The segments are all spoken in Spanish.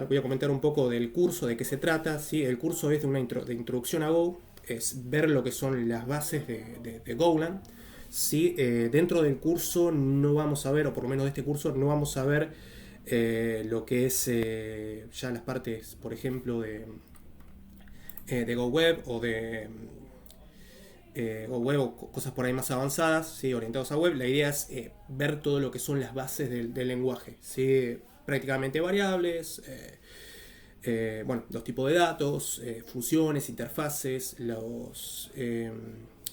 Voy a comentar un poco del curso, de qué se trata. ¿Sí? El curso es de una de introducción a Go, es ver lo que son las bases de Golang. ¿Sí? Dentro del curso no vamos a ver, o por lo menos de este curso, no vamos a ver lo que es ya las partes, por ejemplo, de Go Web o web o cosas por ahí más avanzadas, ¿sí? Orientados a web. La idea es ver todo lo que son las bases del lenguaje, ¿sí? Prácticamente variables, bueno, los tipos de datos, funciones, interfaces, los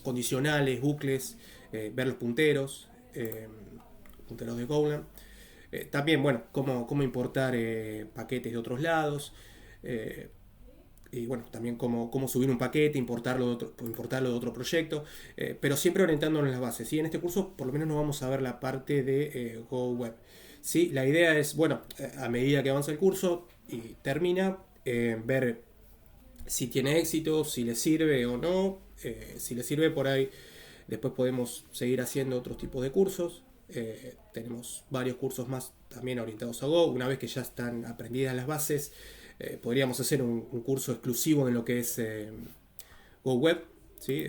condicionales, bucles, ver los punteros de Golang. También, bueno, cómo importar paquetes de otros lados. eh, y bueno, también cómo subir un paquete, importarlo de otro proyecto, pero siempre orientándonos en las bases. ¿Sí? En este curso por lo menos no vamos a ver la parte de Go Web. ¿Sí? La idea es, bueno, a medida que avanza el curso y termina, ver si tiene éxito, si le sirve o no. Si le sirve por ahí, después podemos seguir haciendo otros tipos de cursos. Tenemos varios cursos más también orientados a Go. Una vez que ya están aprendidas las bases, podríamos hacer un curso exclusivo en lo que es Go Web, ¿sí?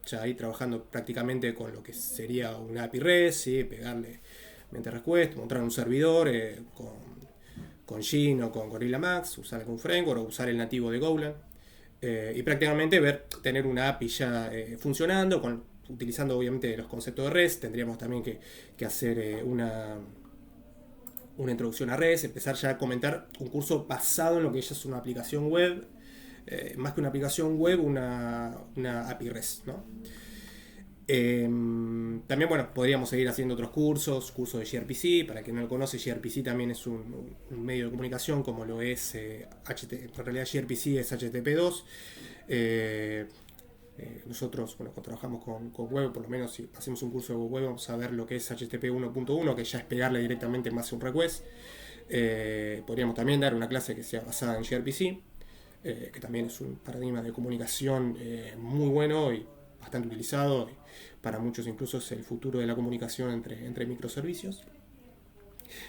Ya ahí trabajando prácticamente con lo que sería una API REST, ¿sí? Pegarle mente request, montar un servidor con Gin o con Gorilla Max, usar algún framework o usar el nativo de Golang. Y prácticamente tener una API ya funcionando, utilizando obviamente los conceptos de REST. Tendríamos también que hacer una introducción a REST, empezar ya a comentar un curso basado en lo que ya es una aplicación web, más que una aplicación web, una API REST, ¿no? También, bueno, podríamos seguir haciendo otros cursos de gRPC. Para quien no lo conoce, gRPC también es un medio de comunicación como lo es en realidad gRPC es HTTP2. Nosotros, bueno, cuando trabajamos con web, por lo menos si hacemos un curso de web, vamos a ver lo que es HTTP 1.1, que ya es pegarle directamente más un request. Podríamos también dar una clase que sea basada en gRPC, que también es un paradigma de comunicación muy bueno y bastante utilizado. Y para muchos incluso es el futuro de la comunicación entre microservicios.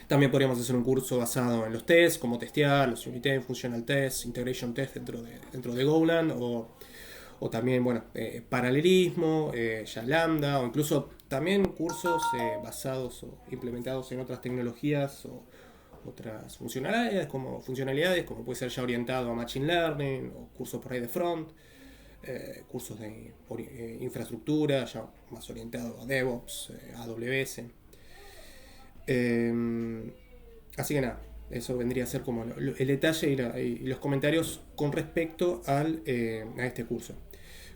También podríamos hacer un curso basado en los tests, cómo testear, los unit tests, functional tests, integration tests dentro de Golang, o también, bueno, paralelismo, ya lambda, o incluso también cursos basados o implementados en otras tecnologías o otras funcionalidades como puede ser ya orientado a machine learning, o cursos por ahí de front, cursos de infraestructura ya más orientado a DevOps, AWS. Así que nada, eso vendría a ser como el detalle y los comentarios con respecto a este curso.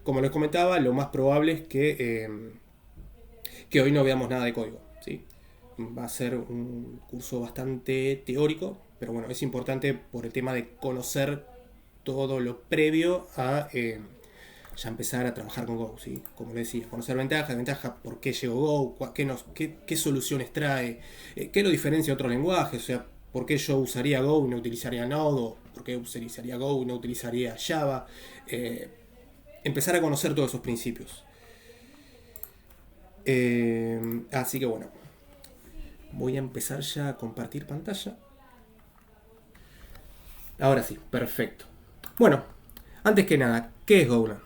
Como les comentaba, lo más probable es que hoy no veamos nada de código, ¿sí? Va a ser un curso bastante teórico, pero bueno, es importante por el tema de conocer todo lo previo a ya empezar a trabajar con Go, ¿sí? Como les decía, conocer ventajas, por qué llegó Go, qué soluciones trae, qué lo diferencia de otros lenguajes, o sea, por qué yo usaría Go y no utilizaría Node, o por qué utilizaría Go y no utilizaría Java. Empezar a conocer todos esos principios. Así que bueno, voy a empezar ya a compartir pantalla. Ahora sí, perfecto. Bueno, antes que nada, ¿qué es Golang?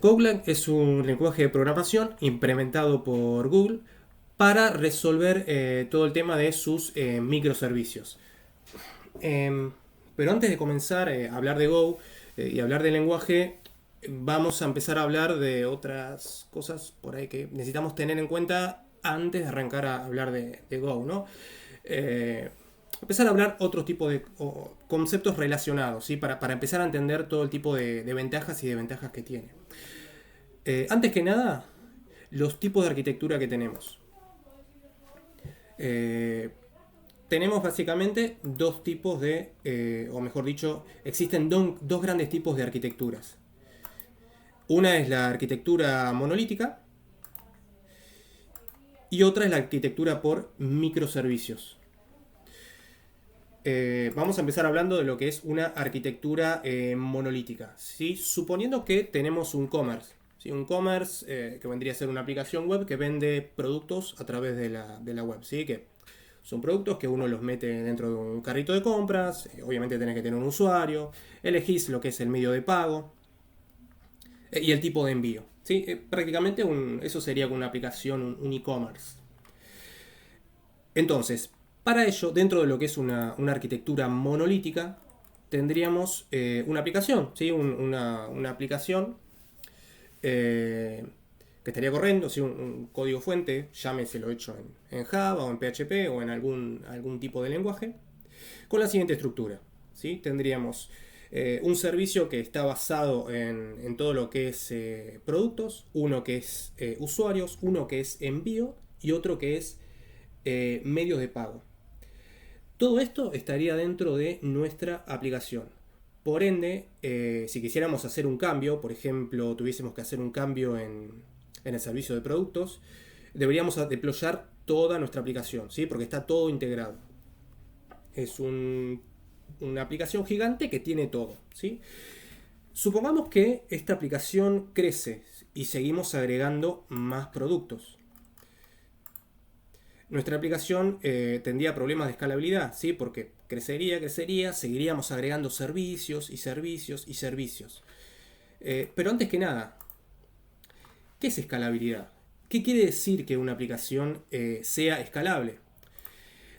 Golang es un lenguaje de programación implementado por Google para resolver todo el tema de sus microservicios. Pero antes de comenzar a hablar de Go y hablar del lenguaje, vamos a empezar a hablar de otras cosas por ahí que necesitamos tener en cuenta antes de arrancar a hablar de Go, ¿no? Eh, Empezar a hablar otro tipo de conceptos relacionados, ¿sí? Para empezar a entender todo el tipo de ventajas y desventajas que tiene. Antes que nada, los tipos de arquitectura que tenemos. Eh, Tenemos básicamente dos tipos o mejor dicho, existen dos grandes tipos de arquitecturas. Una es la arquitectura monolítica y otra es la arquitectura por microservicios. Vamos a empezar hablando de lo que es una arquitectura monolítica, ¿sí? Suponiendo que tenemos un commerce. ¿Sí? Un commerce que vendría a ser una aplicación web que vende productos a través de la web, ¿sí? Que Son productos que uno los mete dentro de un carrito de compras, obviamente tenés que tener un usuario, elegís lo que es el medio de pago y el tipo de envío. ¿Sí? Prácticamente eso sería una aplicación, un e-commerce. Entonces, para ello, dentro de lo que es una arquitectura monolítica, tendríamos una aplicación, ¿sí? Una aplicación que estaría corriendo, ¿sí? Un código fuente, llámeselo hecho en Java o en PHP o en algún tipo de lenguaje, con la siguiente estructura. ¿Sí? Tendríamos un servicio que está basado en todo lo que es productos, uno que es usuarios, uno que es envío y otro que es medios de pago. Todo esto estaría dentro de nuestra aplicación. Por ende, si quisiéramos hacer un cambio, por ejemplo, tuviésemos que hacer un cambio en el servicio de productos, deberíamos deployar toda nuestra aplicación, ¿sí? Porque está todo integrado. Es una aplicación gigante que tiene todo, ¿sí? Supongamos que esta aplicación crece y seguimos agregando más productos. Nuestra aplicación tendría problemas de escalabilidad, ¿sí? Porque crecería, seguiríamos agregando servicios y servicios y servicios. Pero antes que nada, ¿qué es escalabilidad? ¿Qué quiere decir que una aplicación sea escalable?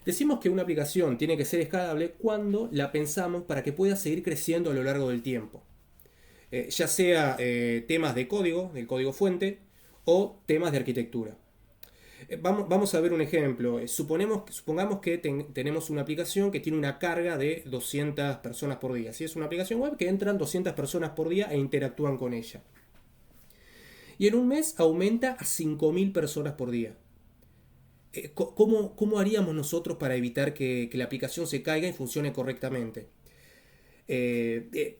Decimos que una aplicación tiene que ser escalable cuando la pensamos para que pueda seguir creciendo a lo largo del tiempo. Ya sea temas de código, del código fuente, o temas de arquitectura. Vamos a ver un ejemplo. Supongamos que tenemos una aplicación que tiene una carga de 200 personas por día. Si es una aplicación web que entran 200 personas por día e interactúan con ella. Y en un mes aumenta a 5.000 personas por día. ¿Cómo haríamos nosotros para evitar que la aplicación se caiga y funcione correctamente?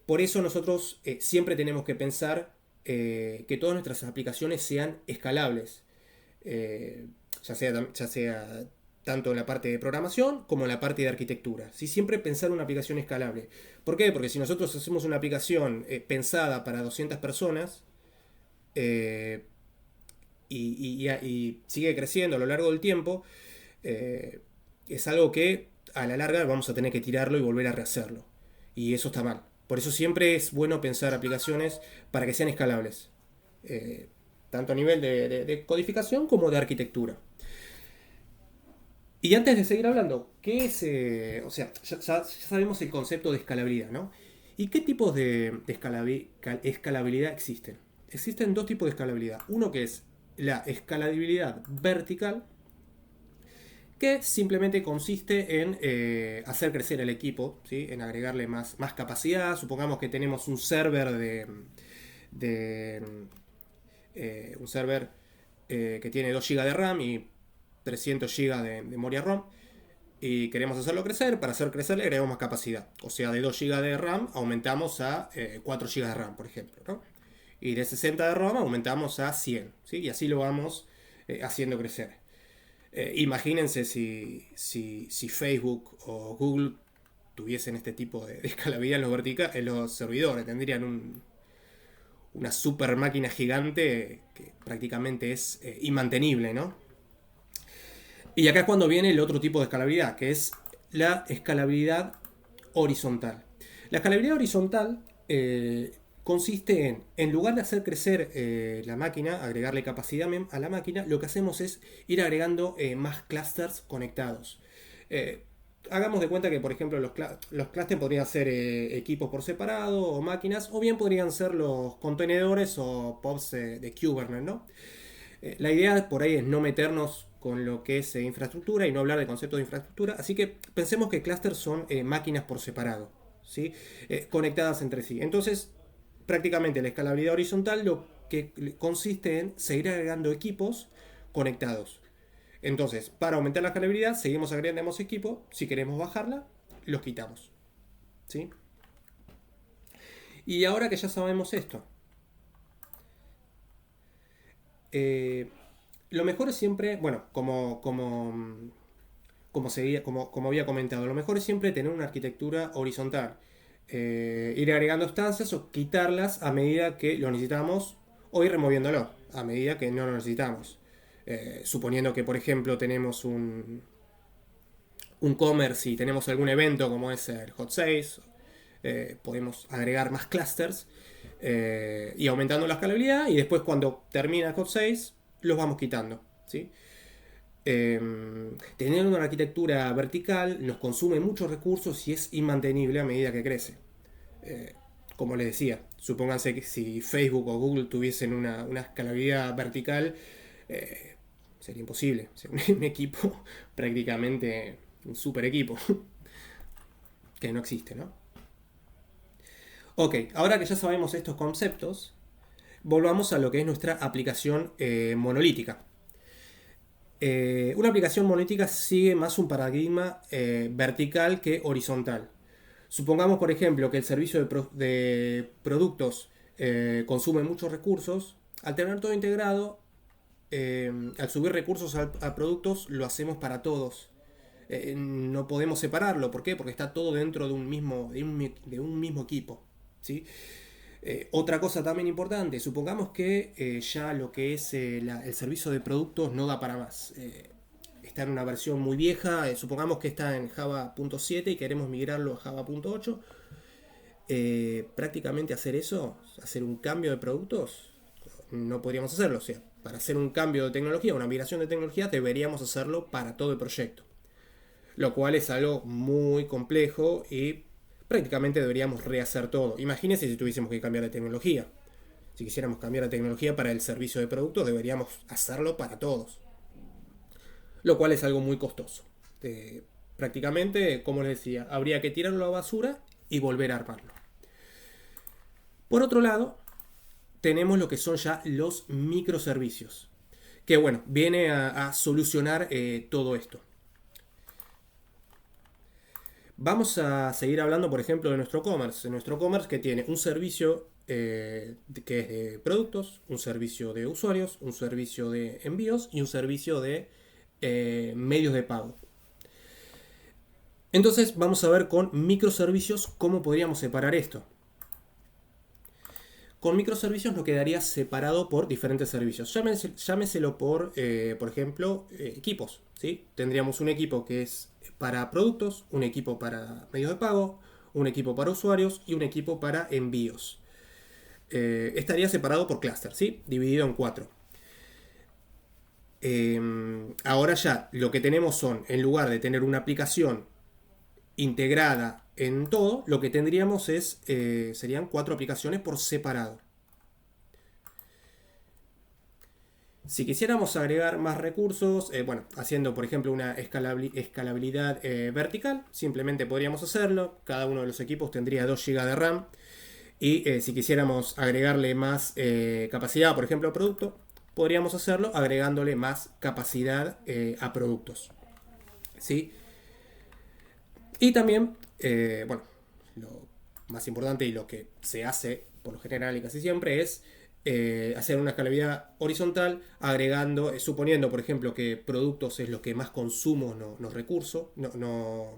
Por eso nosotros siempre tenemos que pensar que todas nuestras aplicaciones sean escalables. Ya sea tanto en la parte de programación como en la parte de arquitectura. ¿Sí? Siempre pensar una aplicación escalable. ¿Por qué? Porque si nosotros hacemos una aplicación pensada para 200 personas eh, y sigue creciendo a lo largo del tiempo, es algo que a la larga vamos a tener que tirarlo y volver a rehacerlo. Y eso está mal. Por eso siempre es bueno pensar aplicaciones para que sean escalables. Tanto a nivel de codificación como de arquitectura. Y antes de seguir hablando, ¿qué es? O sea, ya sabemos el concepto de escalabilidad, ¿no? ¿Y qué tipos de escalabilidad existen? Existen dos tipos de escalabilidad. Uno que es la escalabilidad vertical, que simplemente consiste en hacer crecer el equipo, ¿sí? En agregarle más capacidad. Supongamos que tenemos un server un server que tiene 2 GB de RAM y 300 GB de memoria ROM y queremos hacerlo crecer. Para hacer crecer le agregamos más capacidad, o sea, de 2 GB de RAM aumentamos a 4 GB de RAM, por ejemplo, ¿no? Y de 60 de ROM aumentamos a 100, ¿sí? Y así lo vamos haciendo crecer. Imagínense si Facebook o Google tuviesen este tipo de escalabilidad en los servidores, tendrían una super máquina gigante que prácticamente es inmantenible, ¿no? Y acá es cuando viene el otro tipo de escalabilidad, que es la escalabilidad horizontal. La escalabilidad horizontal consiste en lugar de hacer crecer la máquina, agregarle capacidad a la máquina, lo que hacemos es ir agregando más clusters conectados. Hagamos de cuenta que, por ejemplo, los clusters podrían ser equipos por separado o máquinas, o bien podrían ser los contenedores o pods de Kubernetes, ¿no? La idea por ahí es no meternos con lo que es infraestructura y no hablar de conceptos de infraestructura, así que pensemos que clusters son máquinas por separado, ¿sí? Conectadas entre sí. Entonces, prácticamente la escalabilidad horizontal lo que consiste en seguir agregando equipos conectados. Entonces, para aumentar la escalabilidad, seguimos agregando equipos. Si queremos bajarla, los quitamos, ¿sí? Y ahora que ya sabemos esto, lo mejor es siempre, bueno, como había comentado, lo mejor es siempre tener una arquitectura horizontal. Ir agregando estancias o quitarlas a medida que lo necesitamos o ir removiéndolo a medida que no lo necesitamos. Suponiendo que, por ejemplo, tenemos un commerce, si tenemos algún evento como es el Hot 6, podemos agregar más clusters y aumentando la escalabilidad, y después cuando termina el Hot 6 los vamos quitando, ¿sí? Tener una arquitectura vertical nos consume muchos recursos y es inmantenible a medida que crece. Como les decía, supónganse que si Facebook o Google tuviesen una escalabilidad vertical, sería imposible. O sea, un equipo prácticamente un super equipo que no existe, ¿no? Ok, ahora que ya sabemos estos conceptos, volvamos a lo que es nuestra aplicación monolítica. Una aplicación monolítica sigue más un paradigma vertical que horizontal. Supongamos, por ejemplo, que el servicio de productos consume muchos recursos. Al tener todo integrado, al subir recursos a productos, lo hacemos para todos. No podemos separarlo. ¿Por qué? Porque está todo dentro de un mismo equipo, ¿sí? Otra cosa también importante, supongamos que ya lo que es el servicio de productos no da para más. Está en una versión muy vieja, supongamos que está en Java.7 y queremos migrarlo a Java.8. Prácticamente hacer eso, hacer un cambio de productos, no podríamos hacerlo. O sea, para hacer un cambio de tecnología, una migración de tecnología, deberíamos hacerlo para todo el proyecto. Lo cual es algo muy complejo y prácticamente deberíamos rehacer todo. Imagínense si tuviésemos que cambiar de tecnología. Si quisiéramos cambiar de tecnología para el servicio de productos, deberíamos hacerlo para todos. Lo cual es algo muy costoso. Prácticamente, como les decía, habría que tirarlo a la basura y volver a armarlo. Por otro lado, tenemos lo que son ya los microservicios. Que bueno, viene a solucionar todo esto. Vamos a seguir hablando, por ejemplo, de nuestro commerce. Nuestro commerce que tiene un servicio que es de productos, un servicio de usuarios, un servicio de envíos y un servicio de medios de pago. Entonces vamos a ver con microservicios cómo podríamos separar esto. Con microservicios nos quedaría separado por diferentes servicios. Llámeselo por ejemplo, equipos, ¿sí? Tendríamos un equipo que es para productos, un equipo para medios de pago, un equipo para usuarios y un equipo para envíos. Estaría separado por clúster, ¿sí? Dividido en 4. Ahora ya lo que tenemos son, en lugar de tener una aplicación integrada en todo, lo que tendríamos serían 4 aplicaciones por separado. Si quisiéramos agregar más recursos, haciendo por ejemplo una escalabilidad vertical, simplemente podríamos hacerlo. Cada uno de los equipos tendría 2 GB de RAM. Y si quisiéramos agregarle más capacidad, por ejemplo, a producto, podríamos hacerlo agregándole más capacidad a productos, ¿sí? Y también, lo más importante y lo que se hace por lo general y casi siempre es hacer una escalabilidad horizontal, agregando, suponiendo, por ejemplo, que productos es lo que más consumo nos recursos, nos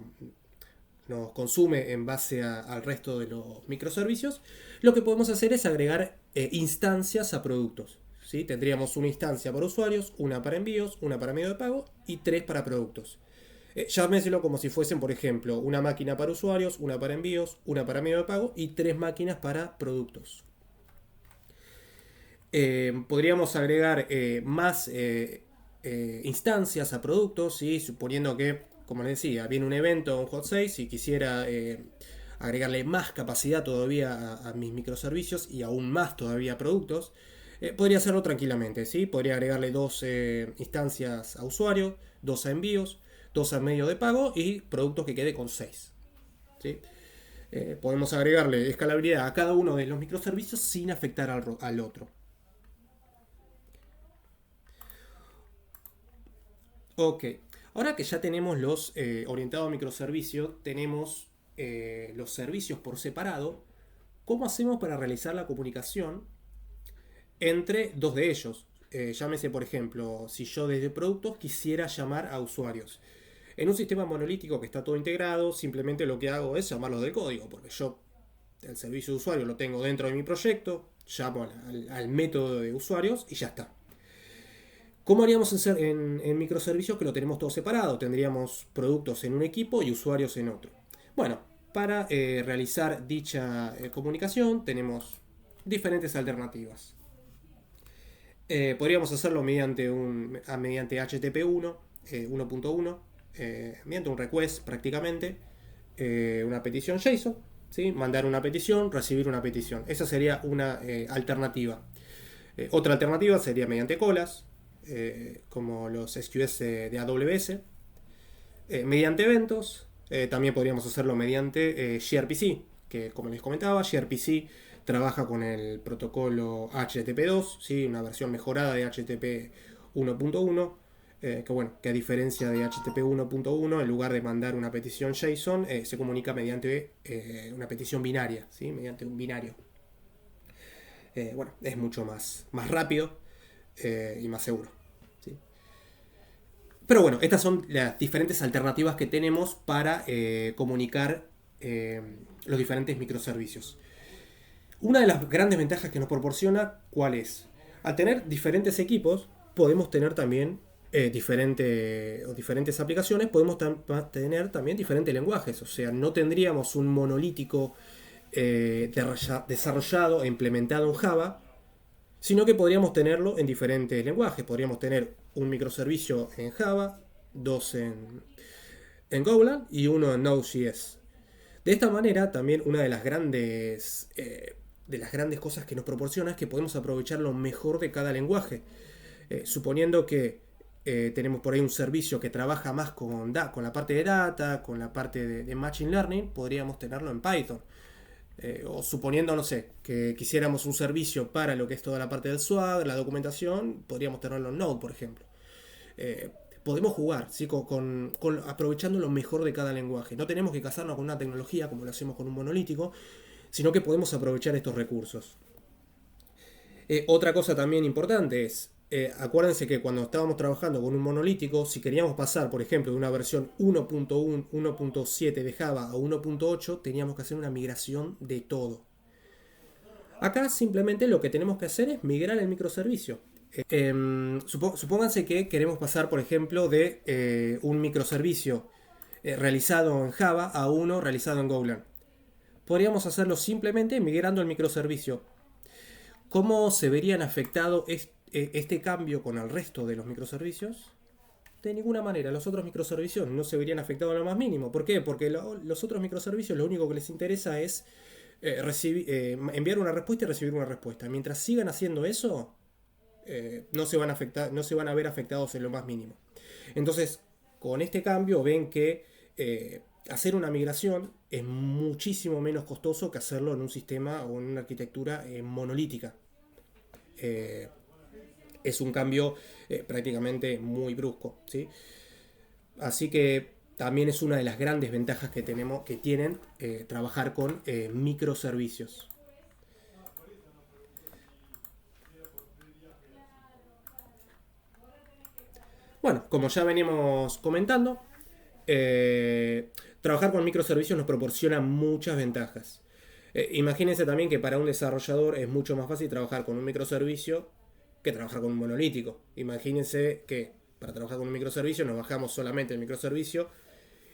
consume en base al resto de los microservicios. Lo que podemos hacer es agregar instancias a productos, ¿sí? Tendríamos una instancia para usuarios, una para envíos, una para medio de pago y 3 para productos. Llámeselo como si fuesen, por ejemplo, una máquina para usuarios, una para envíos, una para medio de pago y 3 máquinas para productos. Podríamos agregar más instancias a productos, ¿sí? Suponiendo que, como les decía, viene un evento, un hot 6, y quisiera agregarle más capacidad todavía a mis microservicios y aún más todavía a productos, podría hacerlo tranquilamente, ¿sí? Podría agregarle 2 instancias a usuarios, 2 a envíos, 2 a medio de pago y productos que quede con 6, ¿sí? Podemos agregarle escalabilidad a cada uno de los microservicios sin afectar al otro. Ok, ahora que ya tenemos los orientados a microservicios, tenemos los servicios por separado. ¿Cómo hacemos para realizar la comunicación entre dos de ellos? Llámese, por ejemplo, si yo desde productos quisiera llamar a usuarios. En un sistema monolítico que está todo integrado, simplemente lo que hago es llamarlos del código, porque yo el servicio de usuario lo tengo dentro de mi proyecto, llamo al método de usuarios y ya está. ¿Cómo haríamos en microservicios que lo tenemos todo separado? Tendríamos productos en un equipo y usuarios en otro. Bueno, para realizar dicha comunicación tenemos diferentes alternativas. Podríamos hacerlo mediante HTTP 1.1, mediante un request prácticamente, una petición JSON, ¿sí? Mandar una petición, recibir una petición. Esa sería una alternativa. Otra alternativa sería mediante colas, como los SQS de AWS, mediante eventos. También podríamos hacerlo mediante gRPC, que como les comentaba, gRPC trabaja con el protocolo HTTP2, ¿sí? Una versión mejorada de HTTP 1.1, que a diferencia de HTTP 1.1, en lugar de mandar una petición JSON, se comunica mediante una petición binaria, ¿sí? Mediante un binario. Es mucho más rápido y más seguro. ¿Sí? Pero bueno, estas son las diferentes alternativas que tenemos para comunicar los diferentes microservicios. Una de las grandes ventajas que nos proporciona, ¿cuál es? Al tener diferentes equipos, podemos tener también diferentes aplicaciones, podemos tener también diferentes lenguajes. O sea, no tendríamos un monolítico desarrollado e implementado en Java, sino que podríamos tenerlo en diferentes lenguajes. Podríamos tener un microservicio en Java, dos en Golang y uno en Node.js. De esta manera, también una de las grandes cosas que nos proporciona es que podemos aprovechar lo mejor de cada lenguaje. Suponiendo que tenemos por ahí un servicio que trabaja más con la parte de data, con la parte de Machine Learning, podríamos tenerlo en Python. O suponiendo, no sé, que quisiéramos un servicio para lo que es toda la parte del SWAG, la documentación, podríamos tenerlo en Node, por ejemplo. Podemos jugar, ¿sí? Aprovechando lo mejor de cada lenguaje. No tenemos que casarnos con una tecnología como lo hacemos con un monolítico, sino que podemos aprovechar estos recursos. Otra cosa también importante es, acuérdense que cuando estábamos trabajando con un monolítico, si queríamos pasar, por ejemplo, de una versión 1.1, 1.7 de Java a 1.8, teníamos que hacer una migración de todo. Acá simplemente lo que tenemos que hacer es migrar el microservicio. Supónganse que queremos pasar, por ejemplo, de un microservicio realizado en Java a uno realizado en Golang. Podríamos hacerlo simplemente migrando el microservicio. ¿Cómo se verían afectado este cambio con el resto de los microservicios? De ninguna manera, los otros microservicios no se verían afectados en lo más mínimo. ¿Por qué? Porque los otros microservicios lo único que les interesa es enviar una respuesta y recibir una respuesta. Mientras sigan haciendo eso, no se van a ver afectados en lo más mínimo. Entonces, con este cambio ven que hacer una migración es muchísimo menos costoso que hacerlo en un sistema o en una arquitectura monolítica. Es un cambio prácticamente muy brusco, ¿sí? Así que también es una de las grandes ventajas que tienen trabajar con microservicios. Bueno, como ya venimos comentando, trabajar con microservicios nos proporciona muchas ventajas. Imagínense también que para un desarrollador es mucho más fácil trabajar con un microservicio que trabajar con un monolítico. Imagínense que para trabajar con un microservicio nos bajamos solamente el microservicio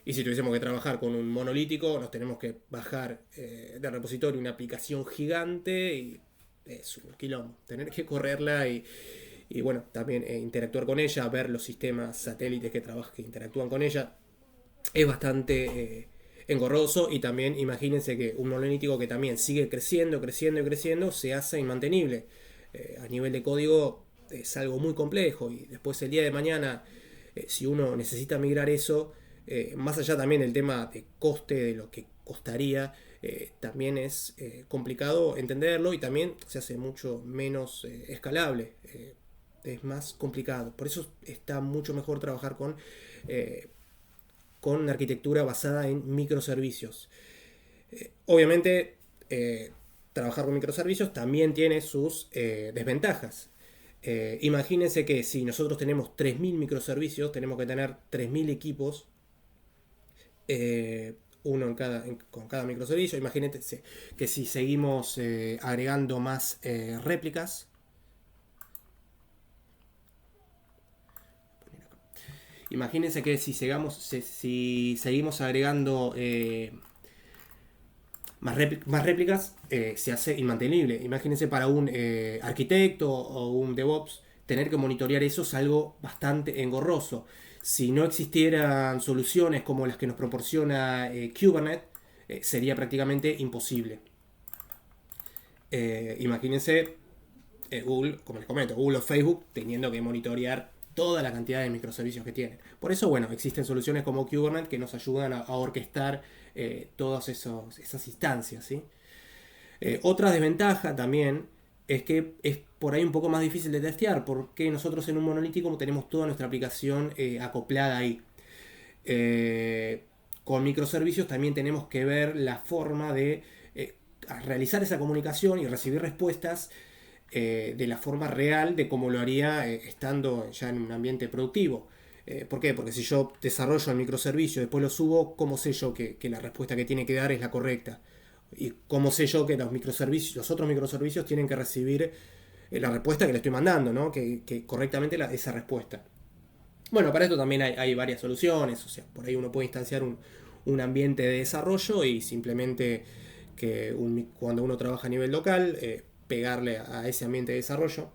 y si tuviésemos que trabajar con un monolítico nos tenemos que bajar del repositorio una aplicación gigante y es un quilombo. Tener que correrla y bueno, también interactuar con ella, ver los sistemas satélites que interactúan con ella, es bastante engorroso. Y también imagínense que un monolítico que también sigue creciendo, creciendo y creciendo, se hace inmantenible. A nivel de código es algo muy complejo y después el día de mañana, si uno necesita migrar eso, más allá también del tema de coste, de lo que costaría, también es complicado entenderlo y también se hace mucho menos escalable. Es más complicado. Por eso está mucho mejor trabajar con una arquitectura basada en microservicios. Obviamente, trabajar con microservicios también tiene sus desventajas. Imagínense que si nosotros tenemos 3.000 microservicios, tenemos que tener 3.000 equipos, uno con cada microservicio. Imagínense que si seguimos agregando más réplicas, Imagínense que si seguimos agregando más réplicas, se hace inmantenible. Imagínense para un arquitecto o un DevOps, tener que monitorear eso es algo bastante engorroso. Si no existieran soluciones como las que nos proporciona Kubernetes, sería prácticamente imposible. Imagínense Google, como les comento, Google o Facebook teniendo que monitorear toda la cantidad de microservicios que tienen. Por eso, bueno, existen soluciones como Kubernetes que nos ayudan a orquestar todas esas instancias, ¿sí? Otra desventaja también es que es por ahí un poco más difícil de testear, porque nosotros en un monolítico tenemos toda nuestra aplicación acoplada ahí. Con microservicios también tenemos que ver la forma de realizar esa comunicación y recibir respuestas de la forma real de como lo haría estando ya en un ambiente productivo. ¿Por qué? Porque si yo desarrollo el microservicio y después lo subo, ¿cómo sé yo que la respuesta que tiene que dar es la correcta? ¿Y cómo sé yo que los otros microservicios tienen que recibir la respuesta que le estoy mandando, ¿no? Que correctamente esa respuesta. Bueno, para esto también hay varias soluciones, o sea, por ahí uno puede instanciar un ambiente de desarrollo y simplemente cuando uno trabaja a nivel local, pegarle a ese ambiente de desarrollo,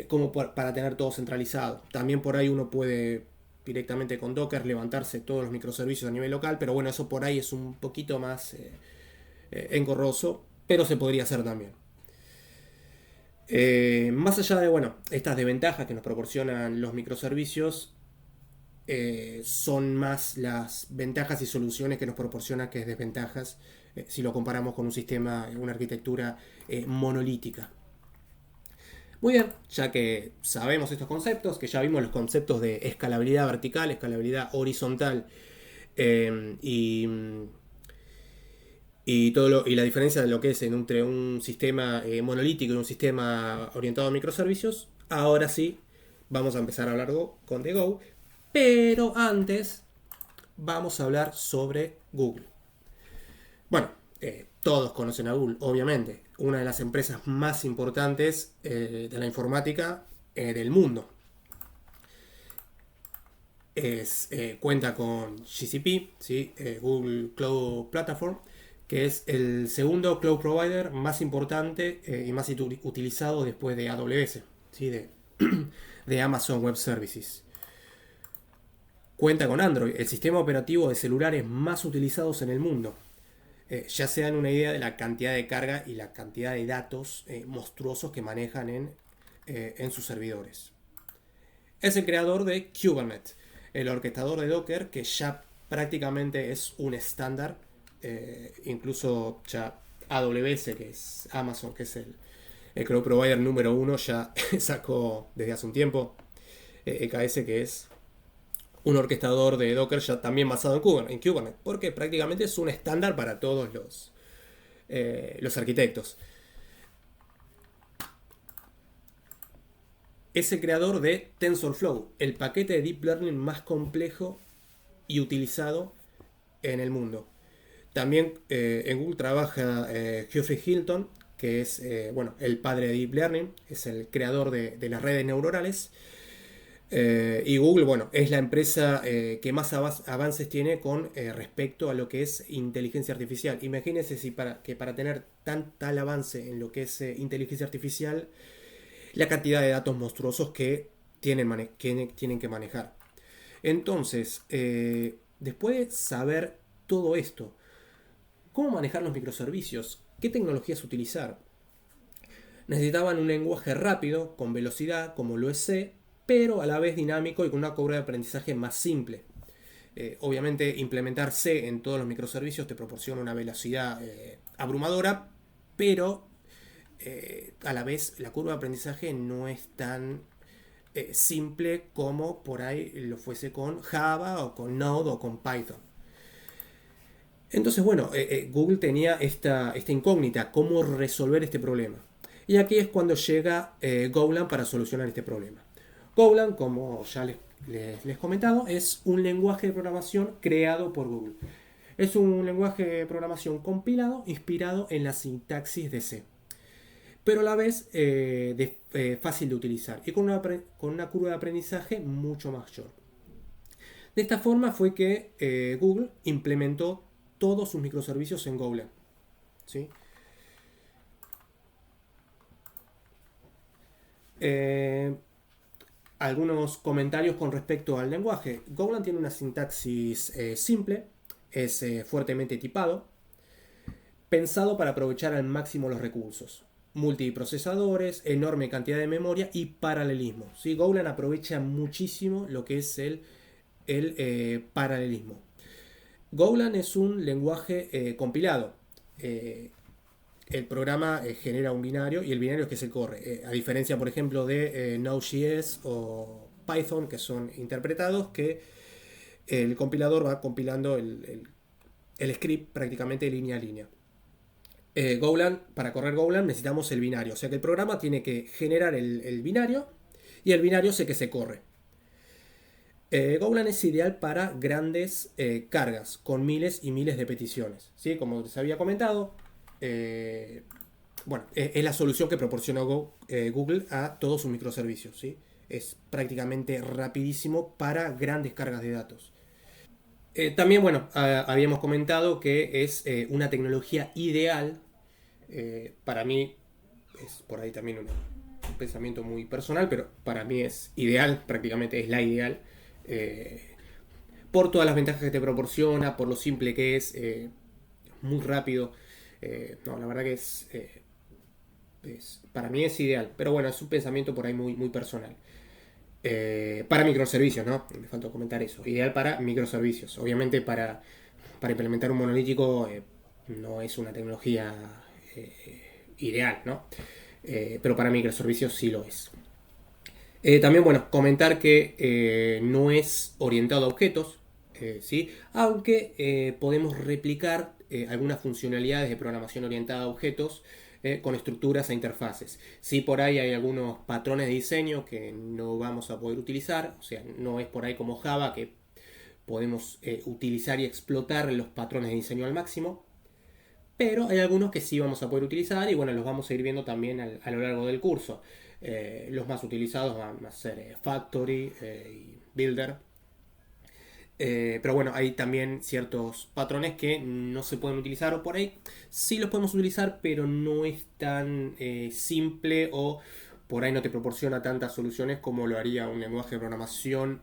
como para tener todo centralizado. También por ahí uno puede directamente con Docker levantarse todos los microservicios a nivel local, pero bueno, eso por ahí es un poquito más engorroso, pero se podría hacer también. Más allá de bueno, estas desventajas que nos proporcionan los microservicios, son más las ventajas y soluciones que nos proporciona que desventajas si lo comparamos con un sistema, una arquitectura monolítica. Muy bien, ya que sabemos estos conceptos, que ya vimos los conceptos de escalabilidad vertical, escalabilidad horizontal eh, y, y la diferencia de lo que es entre un sistema monolítico y un sistema orientado a microservicios, ahora sí vamos a empezar a hablar con The Go, pero antes vamos a hablar sobre Google. Bueno, todos conocen a Google, obviamente, una de las empresas más importantes de la informática del mundo. Cuenta con GCP, ¿sí? Google Cloud Platform, que es el segundo cloud provider más importante y más utilizado después de AWS, ¿sí? de Amazon Web Services. Cuenta con Android, el sistema operativo de celulares más utilizados en el mundo. Ya se dan una idea de la cantidad de carga y la cantidad de datos monstruosos que manejan en sus servidores. Es el creador de Kubernetes, el orquestador de Docker, que ya prácticamente es un estándar. Incluso ya AWS, que es Amazon, que es el cloud provider número uno, ya sacó desde hace un tiempo EKS, que es un orquestador de Docker ya también basado en Kubernetes, porque prácticamente es un estándar para todos los arquitectos. Es el creador de TensorFlow, el paquete de Deep Learning más complejo y utilizado en el mundo. También en Google trabaja Geoffrey Hinton, que es bueno, el padre de Deep Learning, es el creador de las redes neuronales. Y Google, bueno, es la empresa que más avances tiene con respecto a lo que es inteligencia artificial. Imagínense que para tener tal avance en lo que es inteligencia artificial, la cantidad de datos monstruosos que tienen que manejar. Entonces, después de saber todo esto, ¿cómo manejar los microservicios? ¿Qué tecnologías utilizar? Necesitaban un lenguaje rápido, con velocidad, como lo es C, pero a la vez dinámico y con una curva de aprendizaje más simple. Obviamente implementar C en todos los microservicios te proporciona una velocidad abrumadora, pero a la vez la curva de aprendizaje no es tan simple como por ahí lo fuese con Java o con Node o con Python. Entonces, bueno, Google tenía esta incógnita, cómo resolver este problema. Y aquí es cuando llega Golang para solucionar este problema. Golang, como ya les he comentado, es un lenguaje de programación creado por Google. Es un lenguaje de programación compilado, inspirado en la sintaxis de C, pero a la vez fácil de utilizar y con una curva de aprendizaje mucho mayor. De esta forma fue que Google implementó todos sus microservicios en Golang. ¿Sí? Eh, Algunos comentarios con respecto al lenguaje. Golang tiene una sintaxis simple, es fuertemente tipado, pensado para aprovechar al máximo los recursos. Multiprocesadores, enorme cantidad de memoria y paralelismo. ¿Sí? Golang aprovecha muchísimo lo que es el paralelismo. Golang es un lenguaje compilado. El programa genera un binario y el binario es que se corre. A diferencia, por ejemplo, de Node.js o Python, que son interpretados, que el compilador va compilando el script prácticamente línea a línea. Golang, para correr Golang necesitamos el binario, o sea que el programa tiene que generar el binario y el binario sé que se corre. Golang es ideal para grandes cargas con miles y miles de peticiones. ¿Sí? Como les había comentado, bueno, es la solución que proporciona Google a todos sus microservicios. ¿Sí? Es prácticamente rapidísimo para grandes cargas de datos. También, bueno, habíamos comentado que es una tecnología ideal. Para mí es por ahí también un pensamiento muy personal, pero para mí es ideal, prácticamente es la ideal. eh, por todas las ventajas que te proporciona, por lo simple que es, muy rápido. No, la verdad que para mí es ideal, pero bueno, es un pensamiento por ahí muy, muy personal. Para microservicios, ¿no? Me faltó comentar eso. Ideal para microservicios. Obviamente para implementar un monolítico no es una tecnología ideal, ¿no? Pero para microservicios sí lo es. También, bueno, comentar que no es orientado a objetos, ¿sí? Aunque podemos replicar algunas funcionalidades de programación orientada a objetos con estructuras e interfaces. Sí, por ahí hay algunos patrones de diseño que no vamos a poder utilizar, o sea, no es por ahí como Java que podemos utilizar y explotar los patrones de diseño al máximo, pero hay algunos que sí vamos a poder utilizar y bueno, los vamos a ir viendo también a lo largo del curso. Los más utilizados van a ser Factory y Builder. Pero bueno, hay también ciertos patrones que no se pueden utilizar o por ahí sí los podemos utilizar, pero no es tan simple o por ahí no te proporciona tantas soluciones como lo haría un lenguaje de programación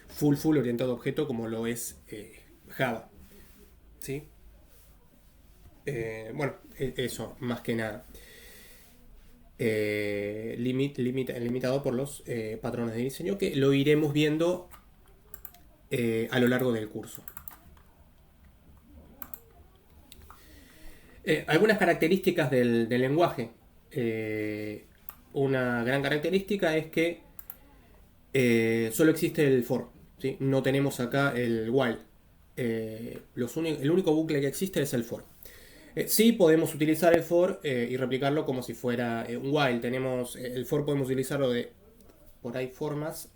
full orientado a objeto como lo es Java. ¿Sí? Bueno, eso, más que nada. Limitado por los patrones de diseño que lo iremos viendo a lo largo del curso. Algunas características del lenguaje. Una gran característica es que solo existe el for. ¿Sí? No tenemos acá el while. El único bucle que existe es el for. Sí podemos utilizar el for y replicarlo como si fuera un while. Tenemos el for, podemos utilizarlo de por ahí formas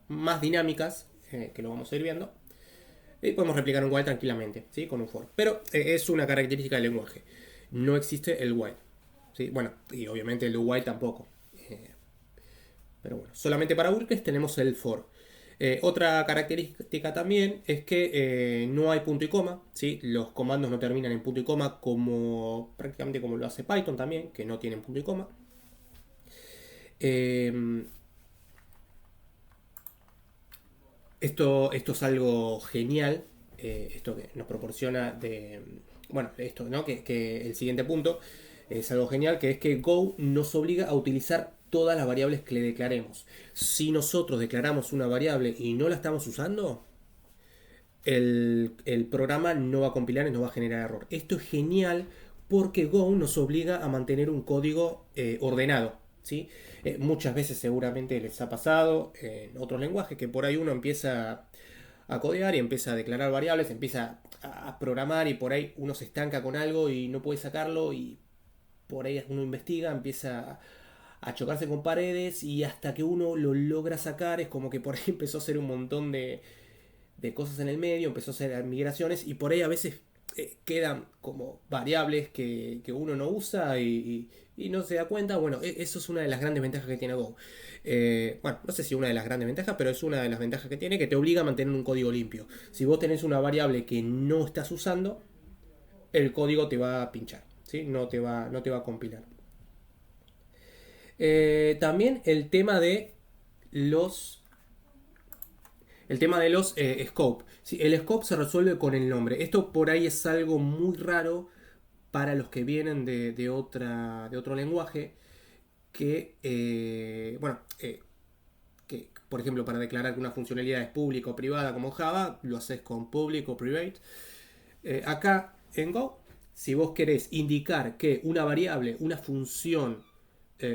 más dinámicas que lo vamos a ir viendo. Y podemos replicar un while tranquilamente, ¿sí? Con un for. Pero es una característica del lenguaje. No existe el while. ¿Sí? Bueno, y obviamente el do while tampoco. Pero bueno, solamente para bucles tenemos el for. Otra característica también es que no hay punto y coma, ¿sí? Los comandos no terminan en punto y coma como prácticamente como lo hace Python también, que no tienen punto y coma. Eh, esto es algo genial, esto que nos proporciona bueno, esto, ¿no? Que el siguiente punto es algo genial, que es que Go nos obliga a utilizar todas las variables que le declaremos. Si nosotros declaramos una variable y no la estamos usando, el programa no va a compilar y no va a generar error. Esto es genial porque Go nos obliga a mantener un código ordenado. ¿Sí? Muchas veces seguramente les ha pasado en otros lenguajes que por ahí uno empieza a codear y empieza a declarar variables, empieza a programar y por ahí uno se estanca con algo y no puede sacarlo y por ahí uno investiga, empieza a chocarse con paredes y hasta que uno lo logra sacar es como que por ahí empezó a hacer un montón de cosas en el medio, empezó a hacer migraciones y por ahí a veces quedan como variables que uno no usa y y no se da cuenta. Bueno, eso es una de las grandes ventajas que tiene Go. Bueno, no sé si una de las grandes ventajas, pero es una de las ventajas que tiene, que te obliga a mantener un código limpio. Si vos tenés una variable que no estás usando, el código te va a pinchar, ¿sí? No te va a compilar. También los scope. ¿Sí? El scope se resuelve con el nombre. Esto por ahí es algo muy raro para los que vienen de otro lenguaje. Que por ejemplo, para declarar que una funcionalidad es pública o privada como Java, lo haces con public o private. Acá en Go, si vos querés indicar que una variable, una función,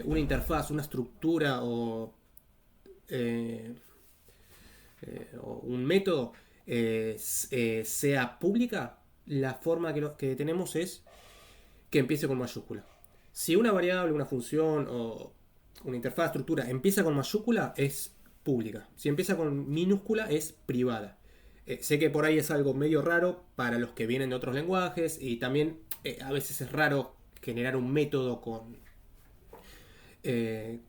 una interfaz, una estructura eh, o un método sea pública, la forma que tenemos es que empiece con mayúscula. Si una variable, una función o una interfaz, estructura empieza con mayúscula, es pública. Si empieza con minúscula, es privada. Sé que por ahí es algo medio raro para los que vienen de otros lenguajes y también a veces es raro generar un método eh,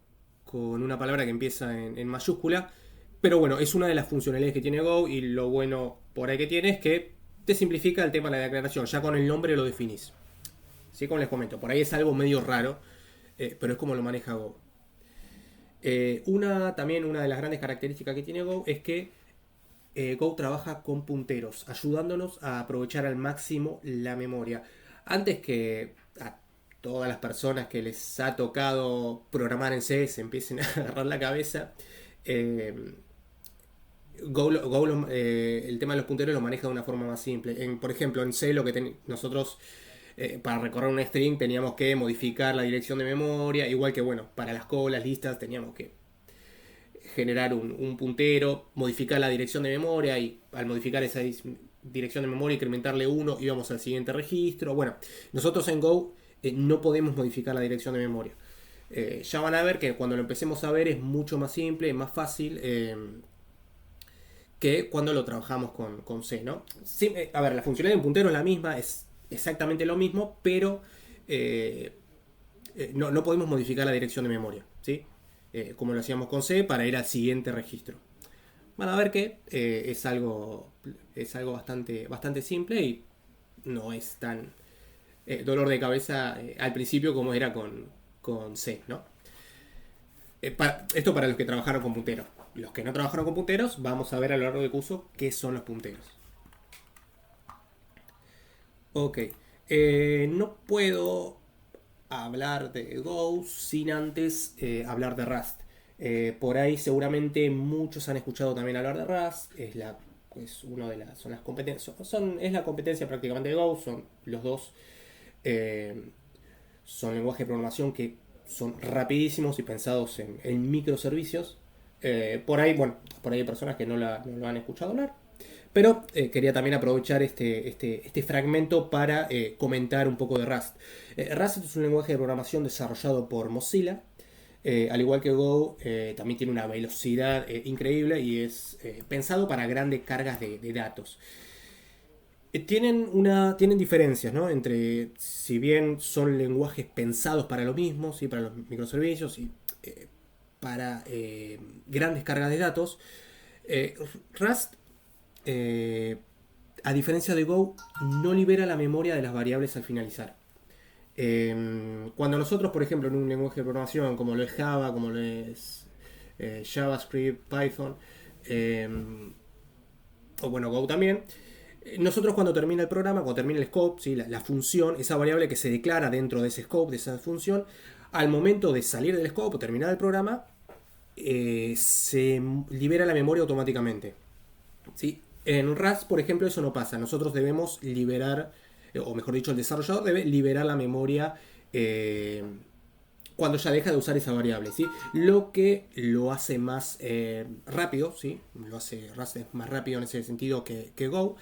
con una palabra que empieza en mayúscula. Pero bueno, es una de las funcionalidades que tiene Go y lo bueno por ahí que tiene es que te simplifica el tema de la declaración. Ya con el nombre lo definís. ¿Sí? Como les comento, por ahí es algo medio raro, pero es como lo maneja Go. También una de las grandes características que tiene Go es que Go trabaja con punteros, ayudándonos a aprovechar al máximo la memoria. Antes que a todas las personas que les ha tocado programar en C se empiecen a agarrar la cabeza, eh, el tema de los punteros lo maneja de una forma más simple. Por ejemplo, en C lo que nosotros para recorrer un string teníamos que modificar la dirección de memoria, igual que bueno, para las colas, listas, teníamos que generar un puntero, modificar la dirección de memoria y al modificar esa dirección de memoria incrementarle 1 íbamos al siguiente registro. Bueno, nosotros en Go no podemos modificar la dirección de memoria. Ya van a ver que cuando lo empecemos a ver es mucho más simple, más fácil que cuando lo trabajamos con C, ¿no? Sí, a ver, la funcionalidad de un puntero es la misma, es exactamente lo mismo, pero no podemos modificar la dirección de memoria, ¿sí? Como lo hacíamos con C para ir al siguiente registro. Van a ver que es algo bastante simple y no es tan dolor de cabeza al principio como era con C, ¿no? Esto para los que trabajaron con punteros. Los que no trabajaron con punteros, vamos a ver a lo largo del curso qué son los punteros. Ok. No puedo hablar de Go sin antes hablar de Rust. Por ahí seguramente muchos han escuchado también hablar de Rust. Son las competencias. Es la competencia prácticamente de Go. Son los dos. Son lenguajes de programación que son rapidísimos y pensados en microservicios. Por ahí hay personas que no lo han escuchado hablar. Pero quería también aprovechar este fragmento para comentar un poco de Rust. Rust es un lenguaje de programación desarrollado por Mozilla. Al igual que Go, también tiene una velocidad increíble y es pensado para grandes cargas de datos. Tienen diferencias, ¿no? Entre, si bien son lenguajes pensados para lo mismo, ¿sí? Para los microservicios y para grandes cargas de datos, Rust, a diferencia de Go, no libera la memoria de las variables al finalizar. Cuando nosotros, por ejemplo, en un lenguaje de programación como lo es Java, como lo es JavaScript, Python, o bueno, Go también, nosotros cuando termina el programa, cuando termina el scope, ¿sí? la función, esa variable que se declara dentro de ese scope, de esa función, al momento de salir del scope o terminar el programa, se libera la memoria automáticamente. ¿Sí? En Rust, por ejemplo, eso no pasa. Nosotros debemos liberar, o mejor dicho, el desarrollador debe liberar la memoria cuando ya deja de usar esa variable, ¿sí? Lo que lo hace más rápido, ¿sí? Rust es más rápido en ese sentido que Go,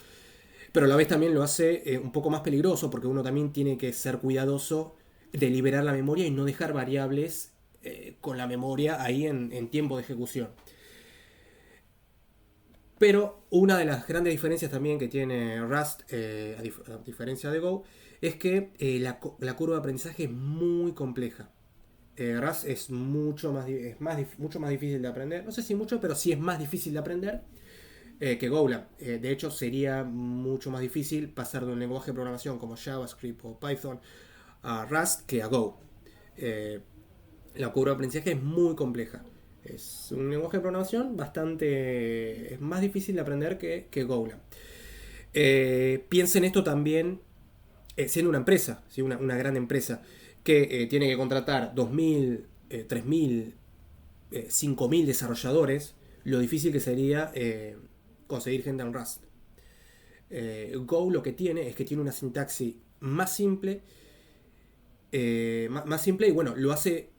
pero a la vez también lo hace un poco más peligroso porque uno también tiene que ser cuidadoso de liberar la memoria y no dejar variables con la memoria ahí en tiempo de ejecución. Pero una de las grandes diferencias también que tiene Rust, a diferencia de Go, es que la curva de aprendizaje es muy compleja. Rust es mucho más difícil de aprender. No sé si mucho, pero sí es más difícil de aprender que Golang. De hecho, sería mucho más difícil pasar de un lenguaje de programación como JavaScript o Python a Rust que a Go. Eh, la curva de aprendizaje es muy compleja. Es un lenguaje de programación bastante... Es más difícil de aprender que Golang. Piensen esto también siendo una empresa, ¿sí? Una gran empresa, que tiene que contratar 2.000, 3.000, 5.000 desarrolladores, lo difícil que sería conseguir gente en Rust. Go lo que tiene es que tiene una sintaxis más simple, más simple y bueno, lo hace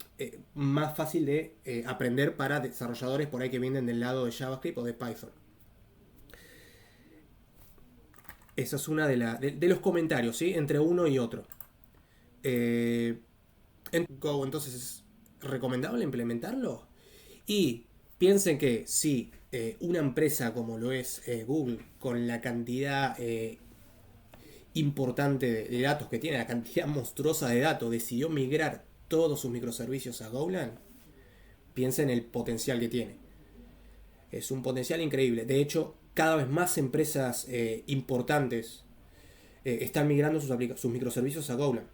más fácil de aprender para desarrolladores por ahí que vienen del lado de JavaScript o de Python. Esa es una de los comentarios, ¿sí? Entre uno y otro. En Go, entonces, ¿es recomendable implementarlo? Y piensen que si una empresa como lo es Google, con la cantidad importante de datos que tiene, la cantidad monstruosa de datos, decidió migrar todos sus microservicios a Golang, piensen en el potencial que tiene. Es un potencial increíble. De hecho, cada vez más empresas importantes están migrando sus microservicios a Golang.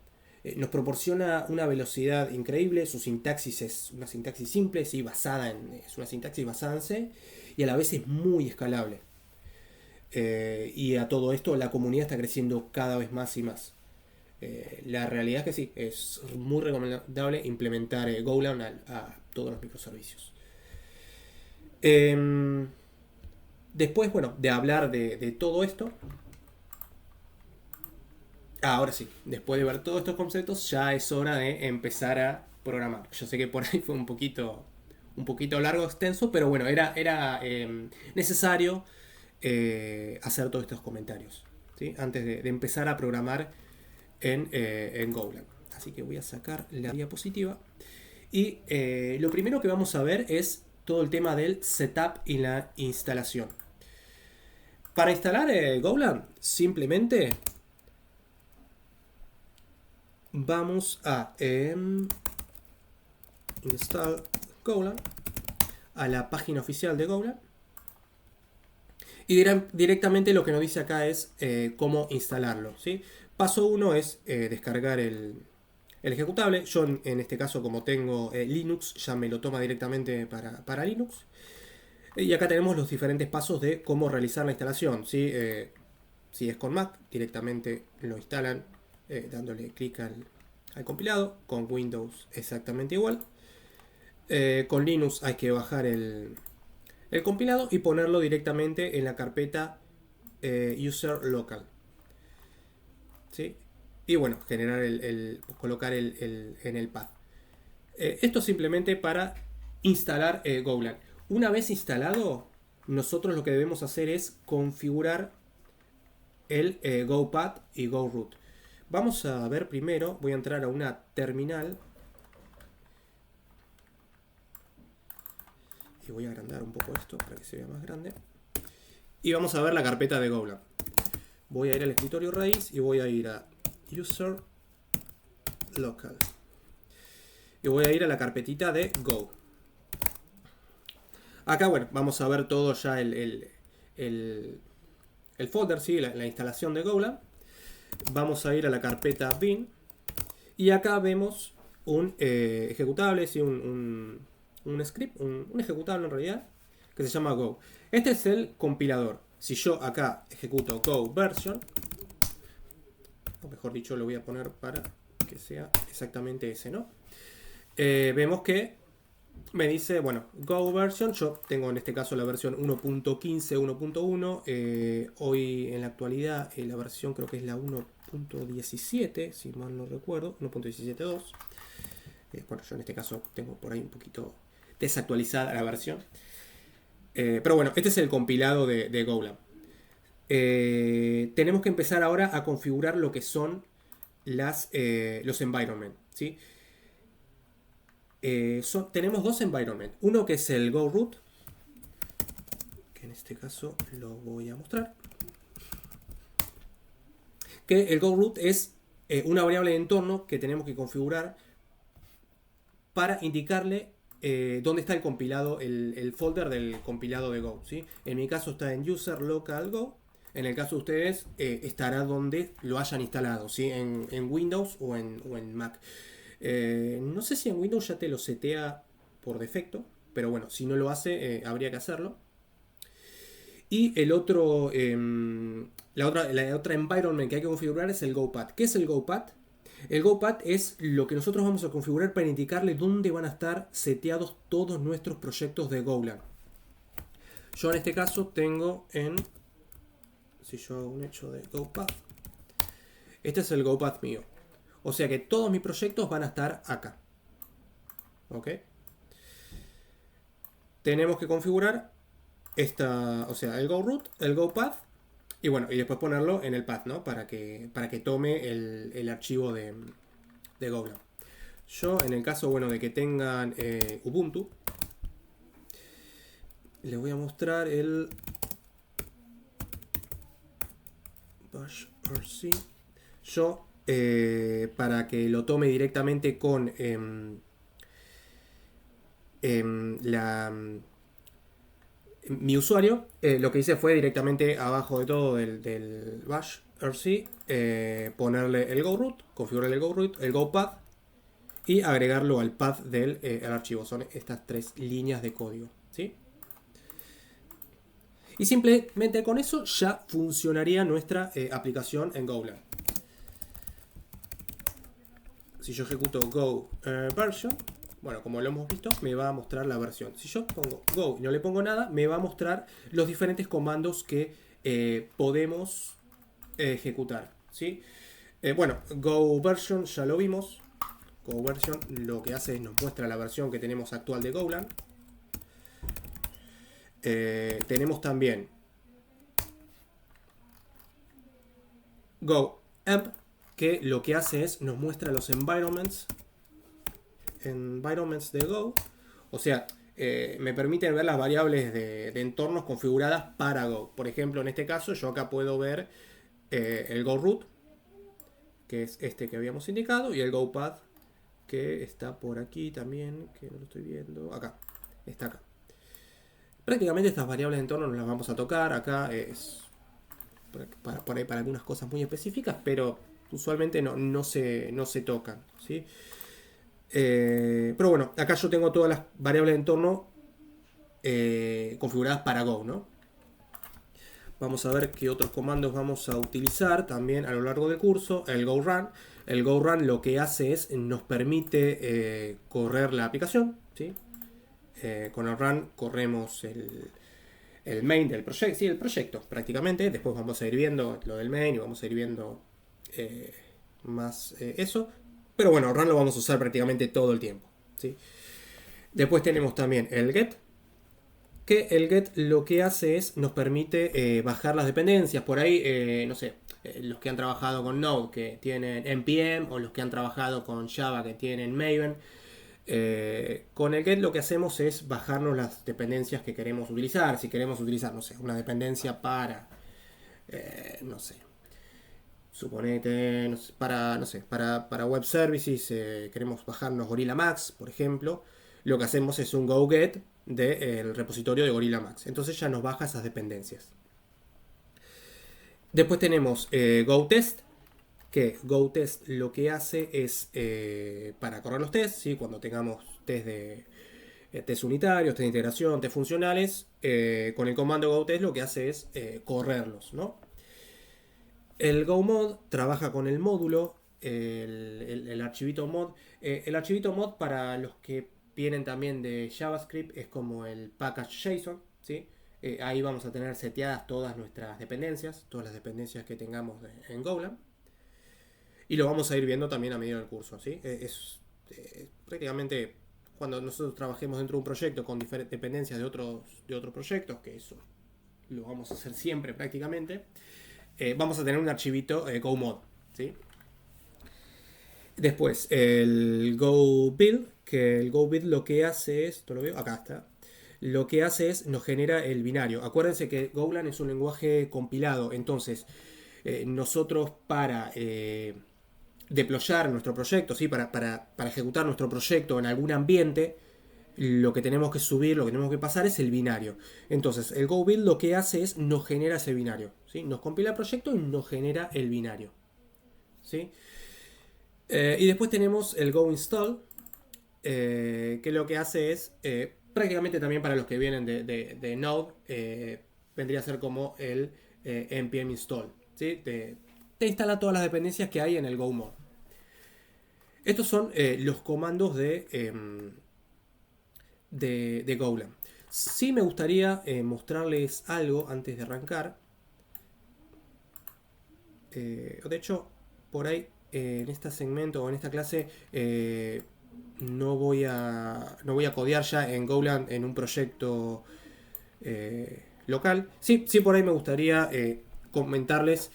Nos proporciona una velocidad increíble, su sintaxis es una sintaxis simple, sí, es una sintaxis basada en C, y a la vez es muy escalable. Y a todo esto la comunidad está creciendo cada vez más y más. La realidad es que sí, es muy recomendable implementar Golang a todos los microservicios. Después, bueno, de hablar de todo esto, ahora sí, después de ver todos estos conceptos, ya es hora de empezar a programar. Yo sé que por ahí fue un poquito largo, extenso, pero bueno, era necesario hacer todos estos comentarios, ¿sí? Antes de empezar a programar en Golang. Así que voy a sacar la diapositiva. Y lo primero que vamos a ver es todo el tema del setup y la instalación. Para instalar Golang, simplemente vamos a install Golang a la página oficial de Golang. Y directamente lo que nos dice acá es cómo instalarlo, ¿sí? Paso 1 es descargar el ejecutable. Yo en este caso, como tengo Linux, ya me lo toma directamente para Linux. Y acá tenemos los diferentes pasos de cómo realizar la instalación, ¿sí? Si es con Mac, directamente lo instalan dándole clic al compilado. Con Windows exactamente igual. Con Linux hay que bajar el compilado y ponerlo directamente en la carpeta user local, ¿sí? Y bueno, generar colocar en el path. Esto simplemente para instalar Golang. Una vez instalado, nosotros lo que debemos hacer es configurar el GoPath y GoRoot. Vamos a ver primero, voy a entrar a una terminal y voy a agrandar un poco esto para que se vea más grande. Y vamos a ver la carpeta de Golang. Voy a ir al escritorio raíz y voy a ir a User Local. Y voy a ir a la carpetita de Go. Acá, bueno, vamos a ver todo ya el folder, ¿sí? la instalación de Golang. Vamos a ir a la carpeta bin. Y acá vemos un ejecutable, ¿sí? un script, un ejecutable en realidad, que se llama Go. Este es el compilador. Si yo acá ejecuto Go version, o mejor dicho, lo voy a poner para que sea exactamente ese, ¿no? Vemos que me dice, bueno, Go version, yo tengo en este caso la versión 1.15, 1.1, hoy en la actualidad la versión creo que es la 1.17, si mal no recuerdo, 1.17.2. Bueno, yo en este caso tengo por ahí un poquito desactualizada la versión. Pero bueno, este es el compilado de Golang. Tenemos que empezar ahora a configurar lo que son los environments, ¿sí? Tenemos dos environments. Uno que es el GoRoot, que en este caso lo voy a mostrar, que el GoRoot es una variable de entorno que tenemos que configurar para indicarle dónde está el compilado, el folder del compilado de Go, ¿sí? En mi caso está en user local Go. En el caso de ustedes estará donde lo hayan instalado, ¿sí? En Windows o en Mac. No sé si en Windows ya te lo setea por defecto, pero bueno, si no lo hace, habría que hacerlo. Y el otro, la otra environment que hay que configurar es el GoPad. ¿Qué es el GoPad? El GoPad es lo que nosotros vamos a configurar para indicarle dónde van a estar seteados todos nuestros proyectos de Golang. Yo en este caso tengo si yo hago un hecho de GoPad, este es el GoPad mío. O sea que todos mis proyectos van a estar acá. ¿Ok? Tenemos que configurar o sea, el GoRoot, el GoPath, y bueno, y después ponerlo en el path, ¿no? Para que tome el archivo de Golang. Yo, en el caso, bueno, de que tengan Ubuntu, les voy a mostrar el bash rc. Yo, para que lo tome directamente con mi usuario, lo que hice fue directamente abajo de todo del bash rc ponerle el GoRoot, configurarle el GoRoot, el GoPath y agregarlo al path del el archivo. Son estas 3 líneas de código, ¿sí? Y simplemente con eso ya funcionaría nuestra aplicación en Golang. Si yo ejecuto Go version, bueno, como lo hemos visto, me va a mostrar la versión. Si yo pongo Go y no le pongo nada, me va a mostrar los diferentes comandos que podemos ejecutar, ¿sí? Bueno, Go version ya lo vimos. Go version lo que hace es nos muestra la versión que tenemos actual de Golang. Tenemos también Go Amp, que lo que hace es nos muestra los environments de Go. O sea, me permiten ver las variables de entornos configuradas para Go. Por ejemplo, en este caso, yo acá puedo ver el GoRoot, que es este que habíamos indicado, y el GoPath, que está por aquí también, que no lo estoy viendo. Acá, está acá. Prácticamente estas variables de entorno no las vamos a tocar. Acá es por ahí para algunas cosas muy específicas, pero usualmente no se tocan, ¿sí? Pero bueno, acá yo tengo todas las variables de entorno configuradas para Go, ¿no? Vamos a ver qué otros comandos vamos a utilizar también a lo largo del curso. El GoRun. El GoRun lo que hace es nos permite correr la aplicación, ¿sí? Con el run corremos el main del proyecto, sí, el proyecto prácticamente. Después vamos a ir viendo lo del main y vamos a ir viendo más eso. Pero bueno, run lo vamos a usar prácticamente todo el tiempo, ¿sí? Después tenemos también el get, que el get lo que hace es nos permite bajar las dependencias. Por ahí, no sé, los que han trabajado con Node que tienen npm, o los que han trabajado con Java que tienen Maven. Con el get lo que hacemos es bajarnos las dependencias que queremos utilizar. Si queremos utilizar, no sé, una dependencia para, no sé, suponete, no sé, para web services, queremos bajarnos Gorilla Max, por ejemplo. Lo que hacemos es un go get del repositorio de Gorilla Max. Entonces ya nos baja esas dependencias. Después tenemos GoTest, que GoTest lo que hace es para correr los tests, ¿sí? Cuando tengamos test de test unitarios, test de integración, test funcionales, con el comando GoTest lo que hace es correrlos, ¿no? El GoMod trabaja con el módulo, el archivito mod. El archivito mod, para los que vienen también de JavaScript, es como el package JSON, ¿sí? Ahí vamos a tener seteadas todas nuestras dependencias, todas las dependencias que tengamos en Golang. Y lo vamos a ir viendo también a medida del curso, ¿sí? Prácticamente cuando nosotros trabajemos dentro de un proyecto con diferentes dependencias de otros proyectos, que eso lo vamos a hacer siempre prácticamente, vamos a tener un archivito GoMod, ¿sí? Después el GoBuild, que el GoBuild lo que hace es, esto lo veo, acá está. lo que hace es nos genera el binario. Acuérdense que Golang es un lenguaje compilado, entonces nosotros para deployar nuestro proyecto, ¿sí? Para ejecutar nuestro proyecto en algún ambiente, lo que tenemos que subir, lo que tenemos que pasar es el binario. Entonces, el Go Build lo que hace es nos genera ese binario, ¿sí? Nos compila el proyecto y nos genera el binario, ¿sí? Y después tenemos el Go Install, que lo que hace es, prácticamente también para los que vienen de Node, vendría a ser como el npm install, ¿sí? Te instala todas las dependencias que hay en el Go Mod. Estos son los comandos de Golang. Sí me gustaría mostrarles algo antes de arrancar. De hecho, por ahí en este segmento o en esta clase no voy a codear ya en Golang en un proyecto local. Sí, sí, por ahí me gustaría comentarles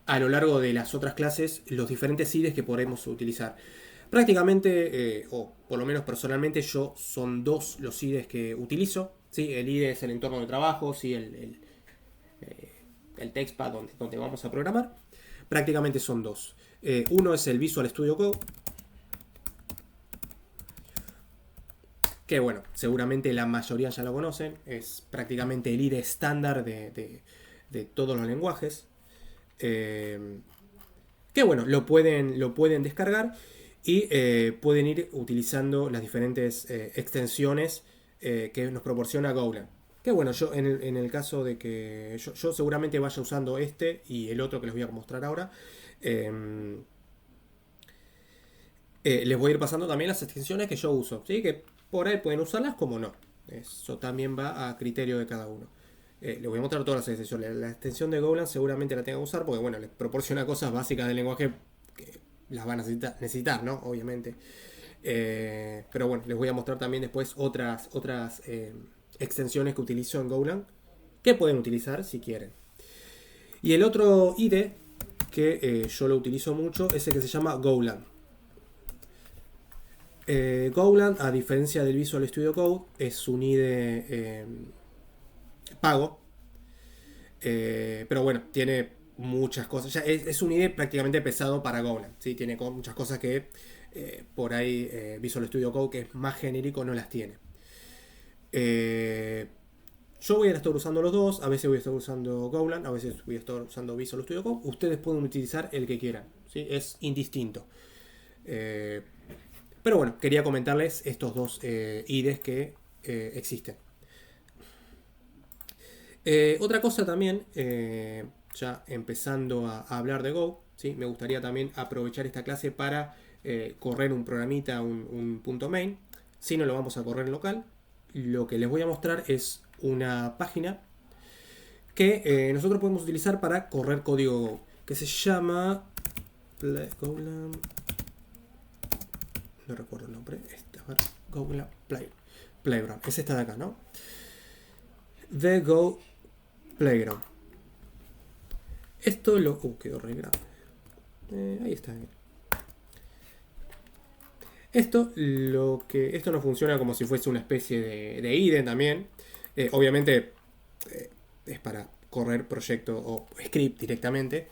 a lo largo de las otras clases los diferentes IDEs que podemos utilizar. Prácticamente, o por lo menos personalmente, yo son dos los IDEs que utilizo. ¿Sí? El IDE es el entorno de trabajo, ¿sí? El TextPad donde vamos a programar. Prácticamente son dos. Uno es el Visual Studio Code, que bueno, seguramente la mayoría ya lo conocen. Es prácticamente el IDE estándar de todos los lenguajes. Que bueno, lo pueden descargar y pueden ir utilizando las diferentes extensiones que nos proporciona Golang. Que bueno, yo en el caso de que yo seguramente vaya usando este y el otro que les voy a mostrar ahora, les voy a ir pasando también las extensiones que yo uso, ¿sí? Que por ahí pueden usarlas como no. Eso también va a criterio de cada uno. Les voy a mostrar todas las extensiones. La extensión de Golang seguramente la tenga que usar porque bueno, les proporciona cosas básicas del lenguaje que las van a necesitar, ¿no? Obviamente. Pero bueno, les voy a mostrar también después otras extensiones que utilizo en Golang que pueden utilizar si quieren. Y el otro IDE que yo lo utilizo mucho es el que se llama Golang. Golang, a diferencia del Visual Studio Code, es un IDE pago. Pero bueno, tiene muchas cosas. Ya es un IDE prácticamente pesado para Golang. ¿Sí? Tiene muchas cosas que por ahí Visual Studio Code, que es más genérico, no las tiene. Yo voy a estar usando los dos. A veces voy a estar usando Golang, a veces voy a estar usando Visual Studio Code. Ustedes pueden utilizar el que quieran. ¿Sí? Es indistinto. Pero bueno, quería comentarles estos dos IDEs que existen. Otra cosa también, ya empezando a hablar de Go, ¿sí? Me gustaría también aprovechar esta clase para correr un programita, un punto main. Si no lo vamos a correr en local, lo que les voy a mostrar es una página que nosotros podemos utilizar para correr código Go, que se llama Golang, no recuerdo el nombre, Golang Playground, es esta de acá, ¿no? The Go Playground. Esto lo... quedó re grande. Ahí está. Esto no funciona como si fuese una especie de IDE también. Obviamente es para correr proyecto o script directamente.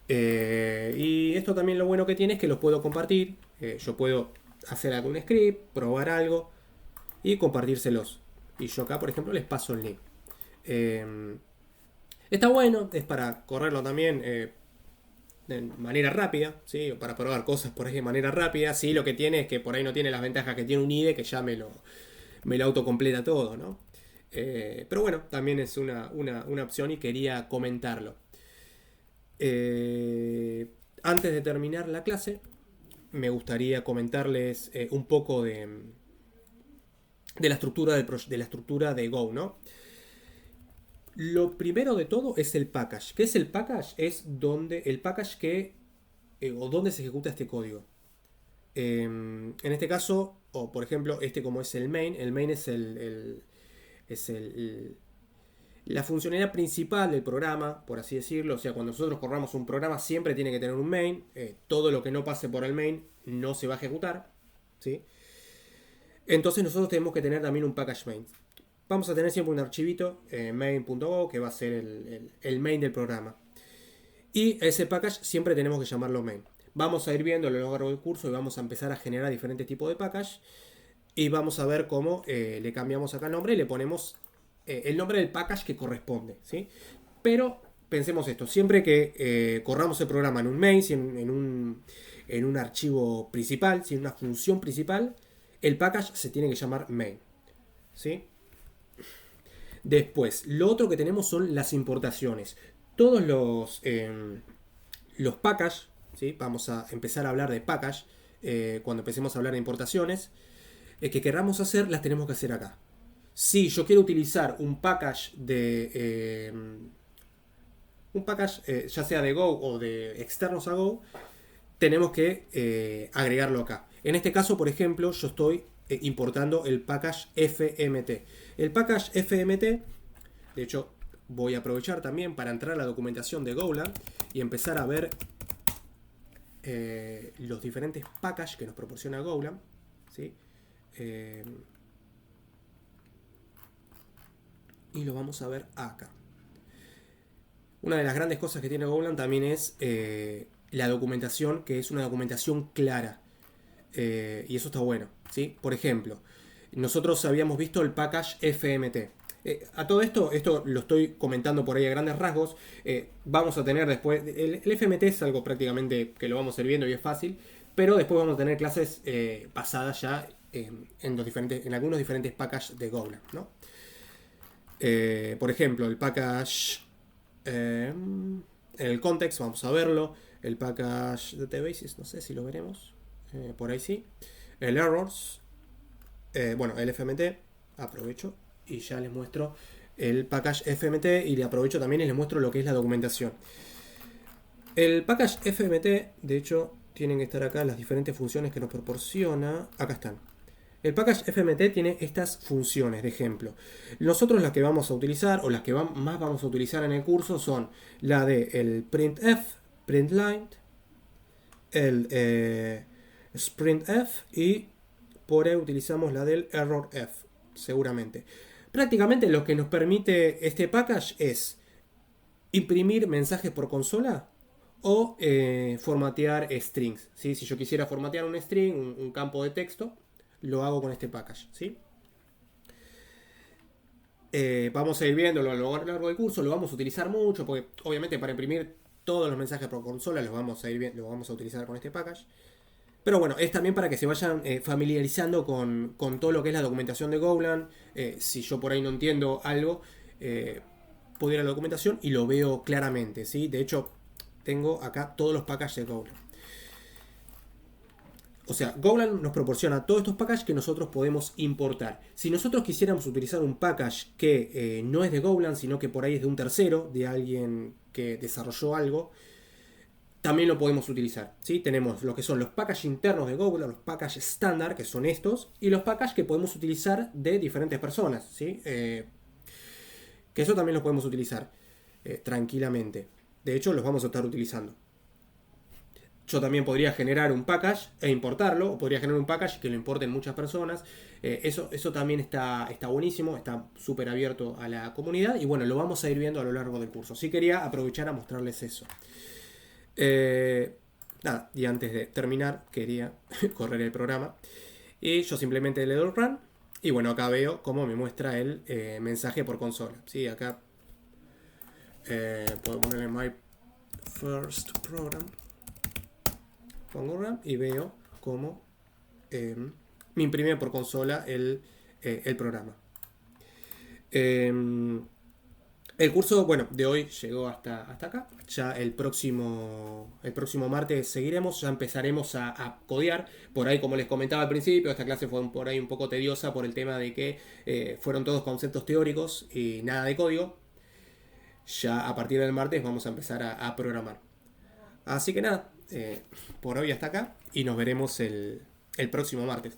Y esto también lo bueno que tiene es que los puedo compartir. Yo puedo hacer algún script, probar algo y compartírselos. Y yo acá, por ejemplo, les paso el link. Está bueno, es para correrlo también de manera rápida, ¿sí? O para probar cosas por ahí de manera rápida. Sí, lo que tiene es que por ahí no tiene las ventajas que tiene un IDE, que ya me lo autocompleta todo, ¿no? Pero bueno, también es una opción y quería comentarlo. Antes de terminar la clase, me gustaría comentarles un poco de la estructura de la estructura de Go, ¿no? Lo primero de todo es el package. ¿Qué es el package? Es el package que o donde se ejecuta este código. En este caso, o por ejemplo, como es el main es la funcionalidad principal del programa, por así decirlo. O sea, cuando nosotros corramos un programa siempre tiene que tener un main. Todo lo que no pase por el main no se va a ejecutar, ¿sí? Entonces nosotros tenemos que tener también un package main. Vamos a tener siempre un archivito main.go que va a ser el main del programa. Y ese package siempre tenemos que llamarlo main. Vamos a ir viendo a lo largo del curso y vamos a empezar a generar diferentes tipos de package. Y vamos a ver cómo le cambiamos acá el nombre y le ponemos el nombre del package que corresponde, ¿sí? Pero pensemos esto, siempre que corramos el programa en un main, en un archivo principal, en una función principal, el package se tiene que llamar main, ¿sí? Después, lo otro que tenemos son las importaciones. Todos los package, ¿sí? Vamos a empezar a hablar de package cuando empecemos a hablar de importaciones, que queramos hacer, las tenemos que hacer acá. Si yo quiero utilizar un package ya sea de Go o de externos a Go, tenemos que agregarlo acá. En este caso, por ejemplo, yo estoy importando el package FMT. El package FMT, de hecho, voy a aprovechar también para entrar a la documentación de Golang y empezar a ver los diferentes packages que nos proporciona Golang, ¿sí? Y lo vamos a ver acá. Una de las grandes cosas que tiene Golang también es la documentación, que es una documentación clara. Y eso está bueno, ¿sí? Por ejemplo, nosotros habíamos visto el package FMT. A todo esto lo estoy comentando por ahí a grandes rasgos. Vamos a tener después... El FMT es algo prácticamente que lo vamos a ir viendo y es fácil. Pero después vamos a tener clases basadas ya en algunos diferentes packages de Golang, ¿no? Por ejemplo, el package... el context, vamos a verlo. El package databases, no sé si lo veremos. Por ahí sí. El errors. Bueno, el FMT. Aprovecho y ya les muestro el package FMT. Y le aprovecho también y les muestro lo que es la documentación. El package FMT, de hecho, tienen que estar acá las diferentes funciones que nos proporciona. Acá están. El package FMT tiene estas funciones, de ejemplo. Nosotros las que vamos a utilizar, o las que más vamos a utilizar en el curso, son la de el printf, printline, el sprintf y por ahí utilizamos la del errorf, seguramente. Prácticamente lo que nos permite este package es imprimir mensajes por consola o formatear strings, ¿sí? Si yo quisiera formatear un string, un campo de texto, lo hago con este package, ¿sí? Vamos a ir viéndolo a lo largo del curso, lo vamos a utilizar mucho, porque obviamente para imprimir todos los mensajes por consola lo vamos a utilizar con este package. Pero bueno, es también para que se vayan familiarizando con todo lo que es la documentación de Golang. Si yo por ahí no entiendo algo, puedo ir a la documentación y lo veo claramente, ¿sí? De hecho, tengo acá todos los packages de Golang. O sea, Golang nos proporciona todos estos packages que nosotros podemos importar. Si nosotros quisiéramos utilizar un package que no es de Golang, sino que por ahí es de un tercero, de alguien que desarrolló algo, también lo podemos utilizar, ¿sí? Tenemos lo que son los packages internos de Golang, los packages estándar, que son estos, y los packages que podemos utilizar de diferentes personas, ¿sí? Que eso también lo podemos utilizar tranquilamente. De hecho, los vamos a estar utilizando. Yo también podría generar un package e importarlo, o podría generar un package que lo importen muchas personas. Eso también está buenísimo, está súper abierto a la comunidad y bueno, lo vamos a ir viendo a lo largo del curso. Sí quería aprovechar a mostrarles eso. Nada, y antes de terminar quería correr el programa. Y yo simplemente le doy run. Y bueno, acá veo cómo me muestra el mensaje por consola. ¿Sí? Acá puedo ponerle my first program. Pongo run y veo cómo me imprime por consola el programa. El curso, bueno, de hoy llegó hasta acá. Ya el próximo martes seguiremos, ya empezaremos a codear. Por ahí, como les comentaba al principio, esta clase fue por ahí un poco tediosa por el tema de que fueron todos conceptos teóricos y nada de código. Ya a partir del martes vamos a empezar a programar. Así que nada, por hoy hasta acá y nos veremos el próximo martes.